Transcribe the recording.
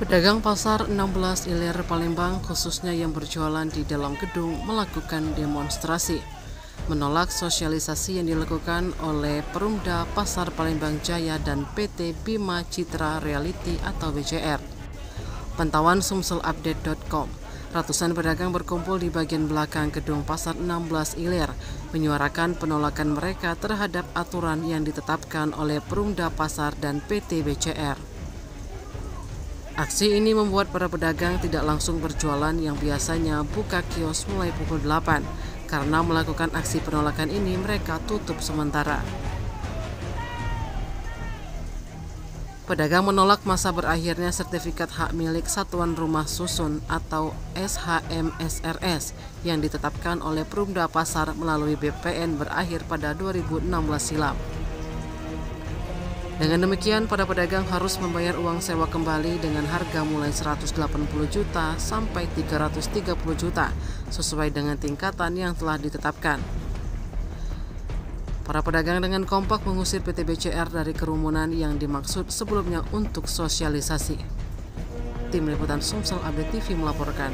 Pedagang pasar 16 Ilir Palembang, khususnya yang berjualan di dalam gedung, melakukan demonstrasi menolak sosialisasi yang dilakukan oleh Perumda Pasar Palembang Jaya dan PT Bima Citra Realty atau BCR. Pantauan sumselupdate.com. Ratusan pedagang berkumpul di bagian belakang gedung Pasar 16 Ilir menyuarakan penolakan mereka terhadap aturan yang ditetapkan oleh Perumda Pasar dan PT BCR. Aksi ini membuat para pedagang tidak langsung berjualan yang biasanya buka kios mulai pukul 8. Karena melakukan aksi penolakan ini, mereka tutup sementara. Pedagang menolak masa berakhirnya sertifikat hak milik Satuan Rumah Susun atau SHM-SRS yang ditetapkan oleh Perumda Pasar melalui BPN berakhir pada 2016 silam. Dengan demikian, para pedagang harus membayar uang sewa kembali dengan harga mulai 180 juta sampai 330 juta sesuai dengan tingkatan yang telah ditetapkan. Para pedagang dengan kompak mengusir PT BCR dari kerumunan yang dimaksud sebelumnya untuk sosialisasi. Tim Liputan Sumsel Update TV melaporkan.